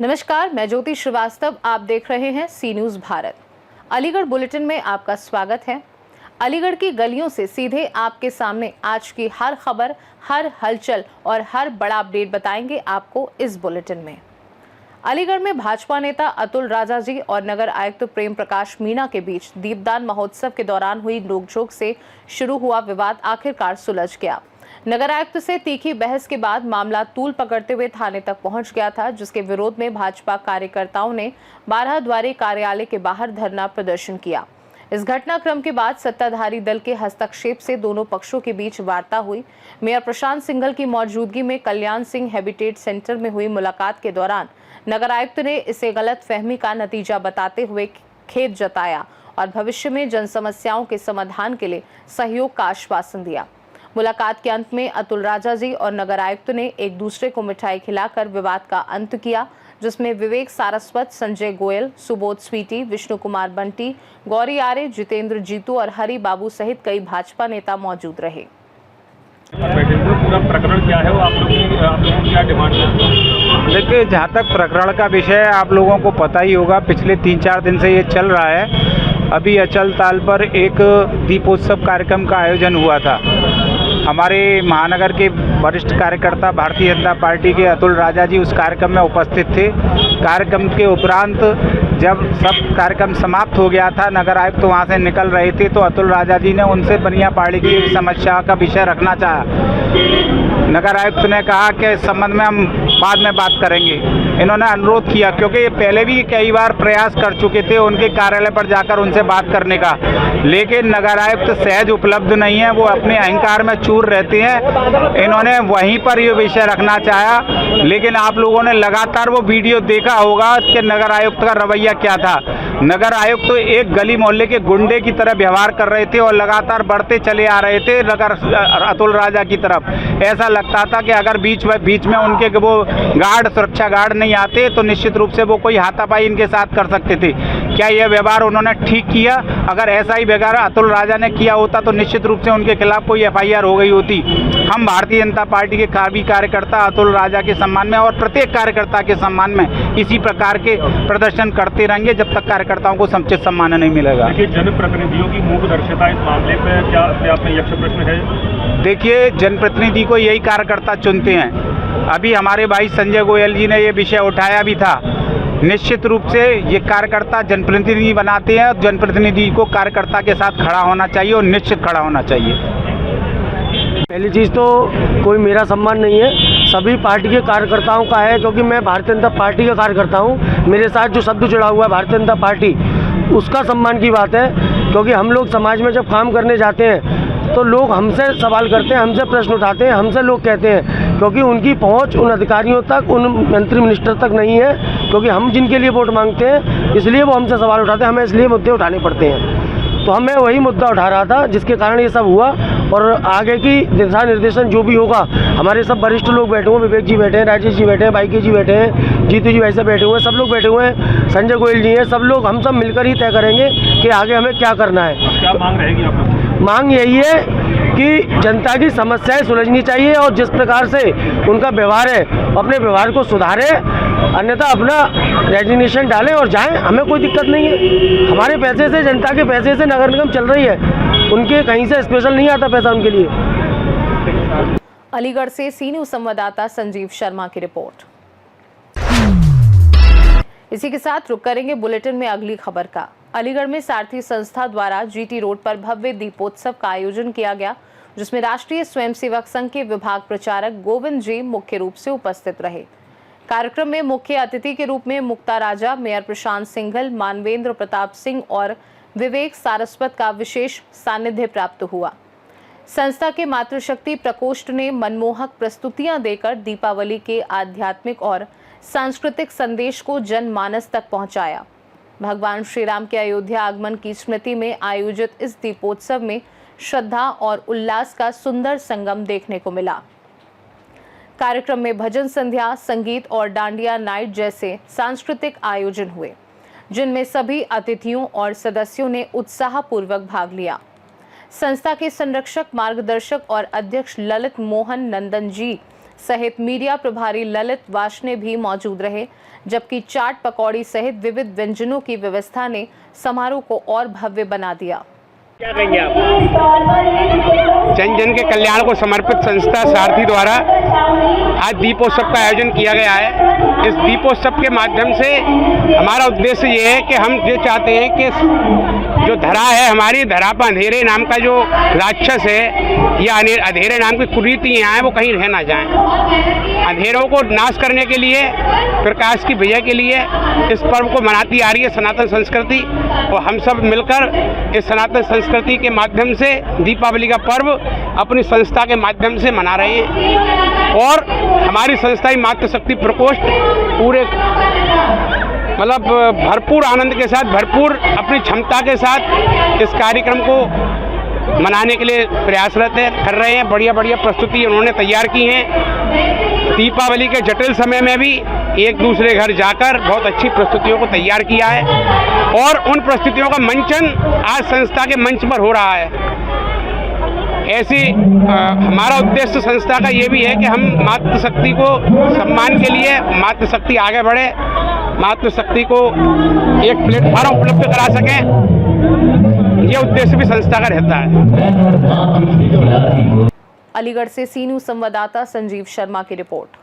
नमस्कार, मैं ज्योति श्रीवास्तव। आप देख रहे हैं सी न्यूज़ भारत। अलीगढ़ बुलेटिन में आपका स्वागत है। अलीगढ़ की गलियों से सीधे आपके सामने आज की हर खबर, हर हलचल और हर बड़ा अपडेट बताएंगे आपको इस बुलेटिन में। अलीगढ़ में भाजपा नेता अतुल राजा जी और नगर आयुक्त प्रेम प्रकाश मीणा के बीच दीपदान महोत्सव के दौरान हुई नोकझोंक से शुरू हुआ विवाद आखिरकार सुलझ गया। नगर आयुक्त से तीखी बहस के बाद मामला तूल पकड़ते हुए थाने तक पहुंच गया था, जिसके विरोध में भाजपा कार्यकर्ताओं ने 12 द्वारी कार्यालय के बाहर धरना प्रदर्शन किया। इस घटनाक्रम के बाद सत्ताधारी दल के हस्तक्षेप से दोनों पक्षों के बीच वार्ता हुई। मेयर प्रशांत सिंघल की मौजूदगी में कल्याण सिंह हैबिटेट सेंटर में हुई मुलाकात के दौरान नगर आयुक्त ने इसे गलत फहमी का नतीजा बताते हुए खेद जताया और भविष्य में जन समस्याओं के समाधान के लिए सहयोग का आश्वासन दिया। मुलाकात के अंत में अतुल राजा जी और नगर आयुक्त ने एक दूसरे को मिठाई खिलाकर विवाद का अंत किया, जिसमें विवेक सारस्वत, संजय गोयल, सुबोध स्वीटी, विष्णु कुमार बंटी, गौरी आर्य, जितेंद्र जीतू और हरि बाबू सहित कई भाजपा नेता मौजूद रहे। पूरा प्रकरण क्या है, वो आप लोग क्या डिमांड है? देखिए, जहाँ तक प्रकरण का विषय है आप लोगों को पता ही होगा, पिछले 3-4 दिन से ये चल रहा है। अभी अचल ताल पर एक दीपोत्सव कार्यक्रम का आयोजन हुआ था। हमारे महानगर के वरिष्ठ कार्यकर्ता भारतीय जनता पार्टी के अतुल राजा जी उस कार्यक्रम में उपस्थित थे। कार्यक्रम के उपरांत जब सब कार्यक्रम समाप्त हो गया था, नगर आयुक्त तो वहाँ से निकल रहे थे, तो अतुल राजा जी ने उनसे बनिया पार्टी की एक समस्या का विषय रखना चाहा। नगर आयुक्त ने कहा कि इस संबंध में हम बाद में बात करेंगे। इन्होंने अनुरोध किया, क्योंकि ये पहले भी कई बार प्रयास कर चुके थे उनके कार्यालय पर जाकर उनसे बात करने का, लेकिन नगर आयुक्त सहज उपलब्ध नहीं है, वो अपने अहंकार में चूर रहते हैं। इन्होंने वहीं पर ये विषय रखना चाहा, लेकिन आप लोगों ने लगातार वो वीडियो देखा होगा कि नगर आयुक्त का रवैया क्या था। नगर आयुक्त तो एक गली मोहल्ले के गुंडे की तरह व्यवहार कर रहे थे और लगातार बढ़ते चले आ रहे थे नगर अतुल राजा की तरफ। ऐसा लगता था कि अगर बीच में उनके वो गार्ड, सुरक्षा गार्ड नहीं आते तो निश्चित रूप से वो कोई हाथापाई इनके साथ कर सकते थे। क्या यह व्यवहार उन्होंने ठीक किया? अगर ऐसा ही व्यवहार अतुल राजा ने किया होता तो निश्चित रूप से उनके खिलाफ कोई FIR हो गई होती। हम भारतीय जनता पार्टी के सभी कार्यकर्ता अतुल राजा के सम्मान में और प्रत्येक कार्यकर्ता के सम्मान में इसी प्रकार के प्रदर्शन करते रहेंगे जब तक कार्यकर्ताओं को समुचित सम्मान नहीं मिलेगा। देखिए, जनप्रतिनिधियों की मूकदर्शिता इस मामले पर क्या आपने यक्ष प्रश्न है? देखिए, जनप्रतिनिधि को यही कार्यकर्ता चुनते हैं। अभी हमारे भाई संजय गोयल जी ने ये विषय उठाया भी था। निश्चित रूप से ये कार्यकर्ता जनप्रतिनिधि बनाते हैं और जनप्रतिनिधि को कार्यकर्ता के साथ खड़ा होना चाहिए और निश्चित खड़ा होना चाहिए। पहली चीज़ तो कोई मेरा सम्मान नहीं है, सभी पार्टी के कार्यकर्ताओं का है, क्योंकि मैं भारतीय जनता पार्टी का कार्यकर्ता हूँ। मेरे साथ जो शब्द जुड़ा हुआ है भारतीय जनता पार्टी, उसका सम्मान की बात है। क्योंकि हम लोग समाज में जब काम करने जाते हैं तो लोग हमसे सवाल करते हैं, हमसे प्रश्न उठाते हैं, हमसे लोग कहते हैं, क्योंकि उनकी पहुंच उन अधिकारियों तक, उन मंत्री मिनिस्टर तक नहीं है। क्योंकि हम जिनके लिए वोट मांगते हैं इसलिए वो हमसे सवाल उठाते हैं, हमें इसलिए मुद्दे उठाने पड़ते हैं। तो हमें वही मुद्दा उठा रहा था जिसके कारण ये सब हुआ। और आगे की दिशा निर्देशन जो भी होगा, हमारे सब वरिष्ठ लोग बैठे हुए, विवेक जी बैठे हैं, राजेश जी बैठे हैं, बाईके जी बैठे हैं, जीतू जी वैसे बैठे हुए हैं, सब लोग बैठे हुए हैं, संजय गोयल जी हैं, सब लोग हम सब मिलकर ही तय करेंगे कि आगे हमें क्या करना है। क्या मांग रहेगी आपकी? मांग यही है कि जनता की समस्याएं सुलझनी चाहिए और जिस प्रकार से उनका व्यवहार है अपने व्यवहार को सुधारें, अन्यथा अपना रेजिग्नेशन डालें और जाएं। हमें कोई दिक्कत नहीं है। हमारे पैसे से, जनता के पैसे से नगर निगम चल रही है, उनके कहीं से स्पेशल नहीं आता पैसा उनके लिए। अलीगढ़ से सी न्यूज़ संवाददाता संजीव शर्मा की रिपोर्ट। इसी के साथ रुक करेंगे बुलेटिन में अगली खबर का। अलीगढ़ में सारथी संस्था द्वारा GT रोड पर भव्य दीपोत्सव का आयोजन किया गया, जिसमें राष्ट्रीय स्वयंसेवक संघ के विभाग प्रचारक गोविंद जी मुख्य रूप से उपस्थित रहे। कार्यक्रम में मुख्य अतिथि के रूप में मुक्ता राजा, मेयर प्रशांत सिंघल, मानवेंद्र प्रताप सिंह और विवेक सारस्वत का विशेष सानिध्य प्राप्त हुआ। संस्था के मातृशक्ति प्रकोष्ठ ने मनमोहक प्रस्तुतियां देकर दीपावली के आध्यात्मिक और सांस्कृतिक संदेश को जनमानस तक पहुंचाया। भगवान श्री राम के अयोध्या आगमन की स्मृति में आयोजित इस दीपोत्सव में श्रद्धा और उल्लास का सुंदर संगम देखने को मिला। कार्यक्रम में भजन संध्या, संगीत और डांडिया नाइट जैसे सांस्कृतिक आयोजन हुए, जिनमें सभी अतिथियों और सदस्यों ने उत्साहपूर्वक भाग लिया। संस्था के संरक्षक, मार्गदर्शक और अध्यक्ष ललित मोहन नंदन जी सहित मीडिया प्रभारी ललित वार्ष्णेय भी मौजूद रहे, जबकि चाट पकौड़ी सहित विविध व्यंजनों की व्यवस्था ने समारोह को और भव्य बना दिया। क्या कहेंगे आप? जन जन के कल्याण को समर्पित संस्था सारथी द्वारा आज दीपोत्सव का आयोजन किया गया है। इस दीपोत्सव के माध्यम से हमारा उद्देश्य ये है कि हम ये चाहते हैं कि जो धरा है, हमारी धरा पर अंधेरे नाम का जो राक्षस है या अंधेरे नाम की कुरीतियाँ हैं वो कहीं रह ना जाएं। अंधेरों को नाश करने के लिए, प्रकाश की विजय के लिए इस पर्व को मनाती आ रही है सनातन संस्कृति, और हम सब मिलकर इस सनातन संस्कृति के माध्यम से दीपावली का पर्व अपनी संस्था के माध्यम से मना रहे हैं। और हमारी संस्था ही मातृशक्ति प्रकोष्ठ पूरे मतलब भरपूर आनंद के साथ, भरपूर अपनी क्षमता के साथ इस कार्यक्रम को मनाने के लिए प्रयासरत कर रहे हैं। बढ़िया बढ़िया प्रस्तुति उन्होंने तैयार की हैं। दीपावली के जटिल समय में भी एक दूसरे घर जाकर बहुत अच्छी प्रस्तुतियों को तैयार किया है, और उन प्रस्तुतियों का मंचन आज संस्था के मंच पर हो रहा है। ऐसी हमारा उद्देश्य संस्था का ये भी है कि हम मातृशक्ति को सम्मान के लिए, मातृशक्ति आगे बढ़े, मातृशक्ति को एक प्लेटफॉर्म उपलब्ध करा सकें, यह उद्देश्य भी संस्था का रहता है। अलीगढ़ से सी न्यूज़ संवाददाता संजीव शर्मा की रिपोर्ट।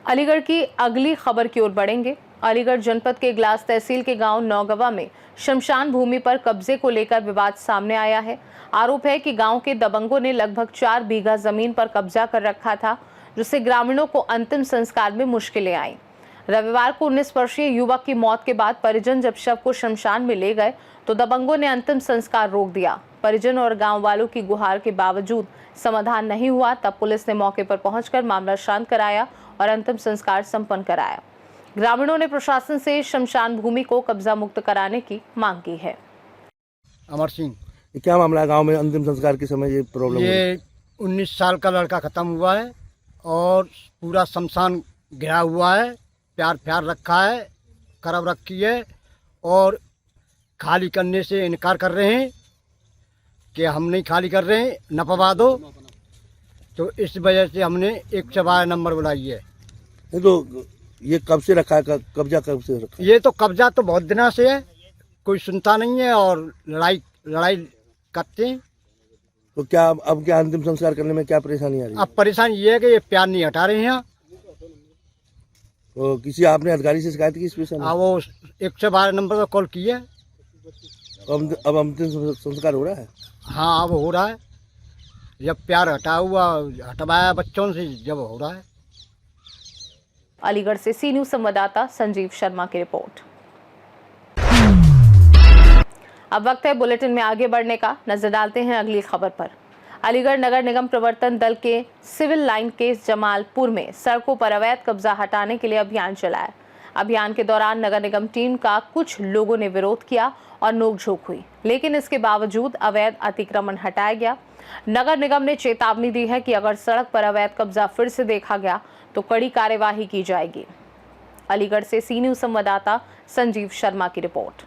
अलीगढ़ की अगली खबर की ओर बढ़ेंगे। अलीगढ़ जनपद के इगलास तहसील के गांव नौगवा में शमशान भूमि पर कब्जे को लेकर विवाद सामने आया है। आरोप है कि गांव के दबंगों ने लगभग 4 बीघा जमीन पर कब्जा कर रखा था, जिससे ग्रामीणों को अंतिम संस्कार में मुश्किलें आईं। रविवार को 19 वर्षीय युवक की मौत के बाद परिजन जब शव को शमशान में ले गए तो दबंगों ने अंतिम संस्कार रोक दिया। परिजन और गांव वालों की गुहार के बावजूद समाधान नहीं हुआ, तब पुलिस ने मौके पर पहुंचकर मामला शांत कराया और अंतिम संस्कार संपन्न कराया। ग्रामीणों ने प्रशासन से शमशान भूमि को कब्जा मुक्त कराने की मांग की है। अमर सिंह, क्या मामला है गांव में अंतिम संस्कार के समय ये प्रॉब्लम? ये 19 साल का लड़का ख़त्म हुआ है और पूरा शमशान घिरा हुआ है, प्यार रखा है, करब रखी है, और खाली करने से इनकार कर रहे हैं कि हम नहीं खाली कर रहे हैं, नपवा दो। तो इस वजह से हमने 112 नंबर बुलाई है। तो ये कब से रखा है, कब्जा कब से रखा है? ये तो कब्जा तो बहुत दिनों से है, कोई सुनता नहीं है और लड़ाई करते हैं। तो क्या अब क्या अंतिम संस्कार करने में क्या परेशानी आ रही है? अब परेशानी ये है कि ये प्यार नहीं हटा रहे हैं। तो किसी आपने अधिकारी से शिकायत की इस विषय में? वो 112 नंबर पर कॉल की है। अब अंतिम संस्कार हो रहा है? हाँ, अब हो रहा है। जब प्यार हटवाया बच्चों से, जब हो रहा है। अलीगढ़ से सी न्यूज़ संवाददाता संजीव शर्मा की रिपोर्ट। अब वक्त है बुलेटिन में आगे बढ़ने का। नजर डालते हैं अगली खबर पर। अलीगढ़ नगर निगम प्रवर्तन दल के सिविल लाइन के जमालपुर में सड़कों पर अवैध कब्जा हटाने के लिए अभियान चलाया। अभियान के दौरान नगर निगम टीम का कुछ लोगों ने विरोध किया और नोकझोंक हुई, लेकिन इसके बावजूद अवैध अतिक्रमण हटाया गया। नगर निगम ने चेतावनी दी है कि अगर सड़क पर अवैध कब्जा फिर से देखा गया तो कड़ी कार्यवाही की जाएगी। अलीगढ़ से सी न्यूज़ संवाददाता संजीव शर्मा की रिपोर्ट।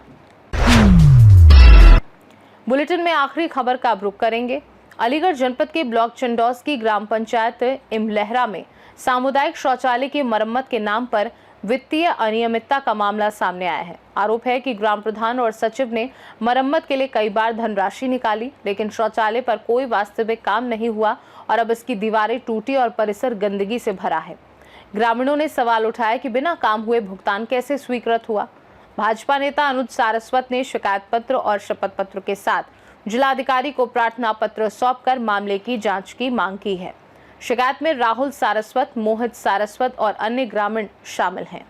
बुलेटिन में आखिरी खबर का रुख करेंगे। अलीगढ़ जनपद के ब्लॉक चंडौस की ग्राम पंचायत इमलहरा में सामुदायिक शौचालय की मरम्मत के नाम पर वित्तीय अनियमितता का मामला सामने आया है। आरोप है कि ग्राम प्रधान और सचिव ने मरम्मत के लिए कई बार धनराशि निकाली, लेकिन शौचालय पर कोई वास्तविक काम नहीं हुआ और अब इसकी दीवारें टूटी और परिसर गंदगी से भरा है। ग्रामीणों ने सवाल उठाया कि बिना काम हुए भुगतान कैसे स्वीकृत हुआ। भाजपा नेता अनुज सारस्वत ने शिकायत पत्र और शपथ पत्र के साथ जिलाधिकारी को प्रार्थना पत्र सौंपकर मामले की जांच की मांग की है। शिकायत में राहुल सारस्वत, मोहित सारस्वत और अन्य ग्रामीण शामिल हैं।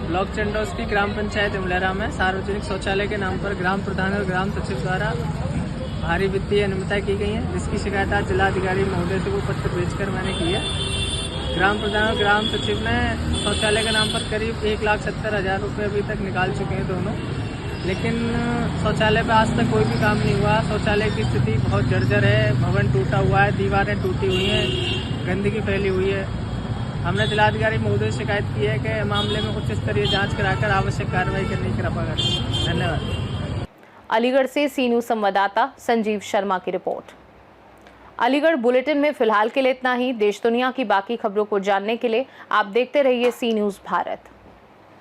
ब्लॉक चंडौस की ग्राम पंचायत इमलहरा में सार्वजनिक शौचालय के नाम पर ग्राम प्रधान और ग्राम सचिव द्वारा भारी वित्तीय अनियमितता की गई है, जिसकी शिकायत आज जिलाधिकारी महोदय से वो पत्र भेजकर मैंने की है। ग्राम प्रधान और ग्राम सचिव ने शौचालय के नाम पर करीब 1,70,000 रुपये अभी तक निकाल चुके हैं दोनों, लेकिन शौचालय पर आज तक कोई भी काम नहीं हुआ। शौचालय की स्थिति बहुत जर्जर है, भवन टूटा हुआ है, दीवारें टूटी हुई हैं, गंदगी फैली हुई है। हमने जिलाधिकारी महोदय से शिकायत की है कि मामले में उच्च स्तरीय जांच कराकर आवश्यक कार्रवाई करने की कृपा करें। धन्यवाद। अलीगढ़ से सी न्यूज़ संवाददाता संजीव शर्मा की रिपोर्ट। अलीगढ़ बुलेटिन में फिलहाल के लिए इतना ही। देश दुनिया की बाकी खबरों को जानने के लिए आप देखते रहिए सी न्यूज़ भारत।